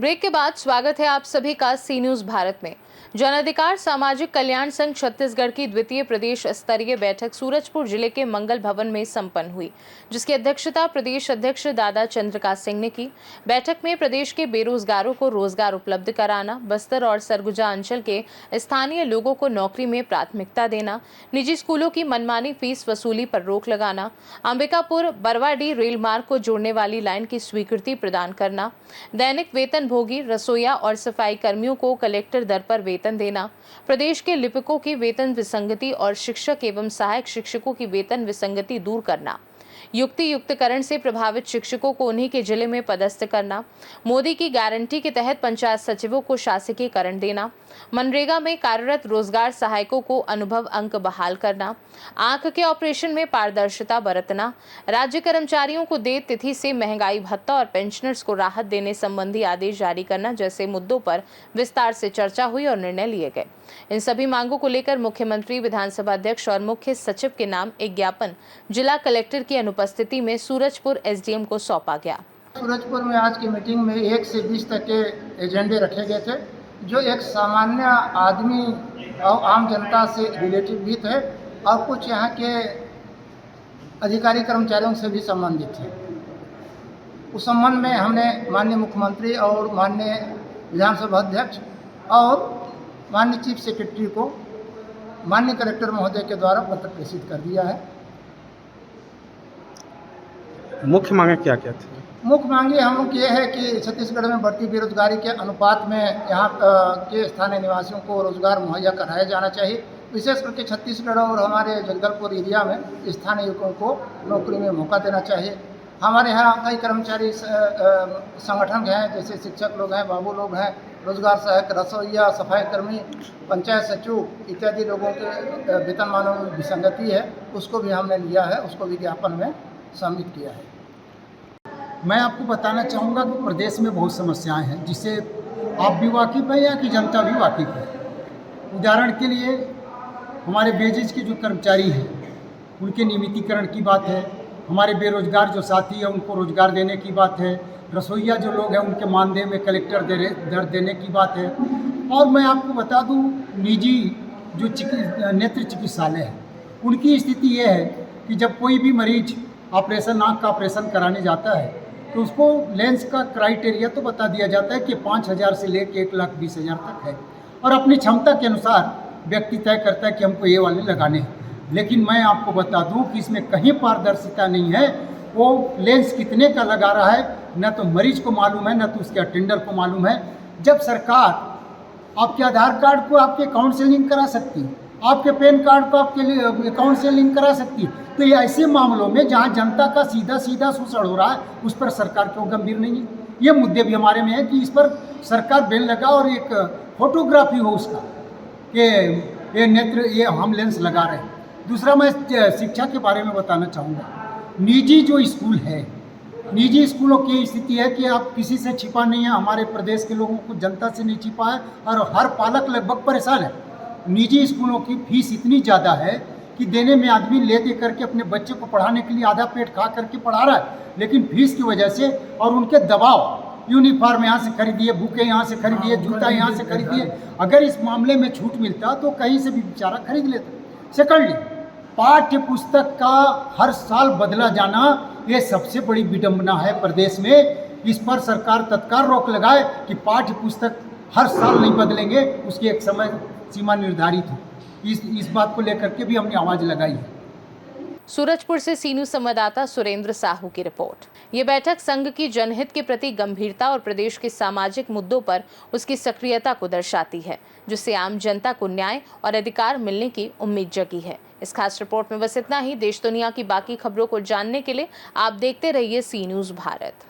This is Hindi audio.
ब्रेक के बाद स्वागत है आप सभी का सी न्यूज भारत में। जन अधिकार सामाजिक कल्याण संघ छत्तीसगढ़ की द्वितीय प्रदेश स्तरीय बैठक सूरजपुर जिले के मंगल भवन में संपन्न हुई, जिसकी अध्यक्षता प्रदेश अध्यक्ष दादा चंद्रकांत सिंह ने की। बैठक में प्रदेश के बेरोजगारों को रोजगार उपलब्ध कराना, बस्तर और सरगुजा अंचल के स्थानीय लोगों को नौकरी में प्राथमिकता देना, निजी स्कूलों की मनमानी फीस वसूली पर रोक लगाना, अंबिकापुर बरवाडीह रेल मार्ग को जोड़ने वाली लाइन की स्वीकृति प्रदान करना, दैनिक वेतन भोगी रसोइया और सफाई कर्मियों को कलेक्टर दर पर वेतन देना, प्रदेश के लिपिकों की वेतन विसंगति और शिक्षक एवं सहायक शिक्षकों की वेतन विसंगति दूर करना, युक्तियुक्तकरण से प्रभावित शिक्षकों को उन्हीं के जिले में पदस्थ करना, मोदी की गारंटी के तहत पंचायत सचिवों को शासकीयकरण देना, मनरेगा में कार्यरत रोजगार सहायकों को अनुभव अंक बहाल करना, आंख के ऑपरेशन में पारदर्शिता बरतना, राज्य कर्मचारियों को देय तिथि से महंगाई भत्ता और पेंशनर्स को राहत देने संबंधी आदेश जारी करना जैसे मुद्दों पर विस्तार से चर्चा हुई और निर्णय लिए गए। इन सभी मांगों को लेकर मुख्यमंत्री, विधानसभा अध्यक्ष और मुख्य सचिव के नाम एक ज्ञापन जिला कलेक्टर की अनुपस्थिति में सूरजपुर एसडीएम को सौंपा गया। सूरजपुर में आज की मीटिंग में 1 से 20 तक के एजेंडे रखे गए थे, जो एक सामान्य आदमी और आम जनता से रिलेटेड भी थे और कुछ यहाँ के अधिकारी कर्मचारियों से भी संबंधित थे। उस संबंध में हमने माननीय मुख्यमंत्री और माननीय विधानसभा अध्यक्ष और माननीय चीफ सेक्रेटरी को माननीय कलेक्टर महोदय के द्वारा पत्र प्रेषित कर दिया है। मुख्य मांगे क्या क्या थी? मुख्य मांगे हम लोग ये है कि छत्तीसगढ़ में बढ़ती बेरोजगारी के अनुपात में यहाँ के स्थानीय निवासियों को रोजगार मुहैया कराया जाना चाहिए। विशेष करके छत्तीसगढ़ और हमारे जगदलपुर एरिया में स्थानीय युवकों को नौकरी में मौका देना चाहिए। हमारे यहाँ कई कर्मचारी संगठन हैं, जैसे शिक्षक लोग हैं, बाबू लोग हैं, रोजगार सहायक, रसोइया, सफाई कर्मी, पंचायत सचिव इत्यादि लोगों के वेतनमानों में विसंगति है, उसको भी हमने लिया है, उसको विज्ञापन में सम्मिलित किया है। मैं आपको बताना चाहूँगा कि प्रदेश में बहुत समस्याएं हैं जिससे आप भी वाकिफ़ हैं या कि जनता भी वाकिफ़ है। उदाहरण के लिए हमारे बेजेज के जो कर्मचारी हैं उनके नियमितीकरण की बात है, हमारे बेरोजगार जो साथी हैं उनको रोजगार देने की बात है, रसोइया जो लोग हैं उनके मानदेय में कलेक्टर दर देने की बात है। और मैं आपको बता दूँ, निजी जो नेत्र चिकित्सालय है उनकी स्थिति ये है कि जब कोई भी मरीज ऑपरेशन, आँख का ऑपरेशन कराने जाता है तो उसको लेंस का क्राइटेरिया तो बता दिया जाता है कि 5,000 से लेकर 1,20,000 तक है और अपनी क्षमता के अनुसार व्यक्ति तय करता है कि हमको ये वाले लगाने हैं। लेकिन मैं आपको बता दूं कि इसमें कहीं पारदर्शिता नहीं है। वो लेंस कितने का लगा रहा है न तो मरीज को मालूम है, न तो उसके अटेंडर को मालूम है। जब सरकार आपके आधार कार्ड को आपके अकाउंट से लिंक करा सकती है, आपके पैन कार्ड को आपके अकाउंट से लिंक करा सकती है, तो ये ऐसे मामलों में जहां जनता का सीधा शोषण हो रहा है उस पर सरकार क्यों गंभीर नहीं है? ये मुद्दे भी हमारे में है कि इस पर सरकार बैन लगा और एक फोटोग्राफी हो उसका कि ये हम लेंस लगा रहे हैं। दूसरा, मैं शिक्षा के बारे में बताना चाहूँगा। निजी जो स्कूल है, निजी स्कूलों की स्थिति है कि आप किसी से छिपा नहीं है, हमारे प्रदेश के लोगों को जनता से नहीं छिपा है और हर पालक लगभग परेशान है। निजी स्कूलों की फीस इतनी ज़्यादा है कि देने में आदमी ले दे करके अपने बच्चे को पढ़ाने के लिए आधा पेट खा करके पढ़ा रहा है, लेकिन फीस की वजह से और उनके दबाव, यूनिफॉर्म यहाँ से खरीदिए, बुकें यहाँ से खरीदिए, जूता यहाँ से खरीदिए। अगर इस मामले में छूट मिलता तो कहीं से भी बेचारा खरीद लेता। सेकंडली, पाठ्य पुस्तक का हर साल बदला जाना ये सबसे बड़ी विडंबना है प्रदेश में। इस पर सरकार तत्काल रोक लगाए कि पाठ्य पुस्तक हर साल नहीं बदलेंगे, उसकी एक समय सीमा निर्धारित है। इस बात को लेकर के भी हमने आवाज लगाई है। सूरजपुर से सी न्यूज संवाददाता सुरेंद्र साहू की रिपोर्ट। ये बैठक संघ की जनहित के प्रति गंभीरता और प्रदेश के सामाजिक मुद्दों पर उसकी सक्रियता को दर्शाती है, जिससे आम जनता को न्याय और अधिकार मिलने की उम्मीद जगी है। इस खास रिपोर्ट में बस इतना ही। देश दुनिया की बाकी खबरों को जानने के लिए आप देखते रहिए सी न्यूज भारत।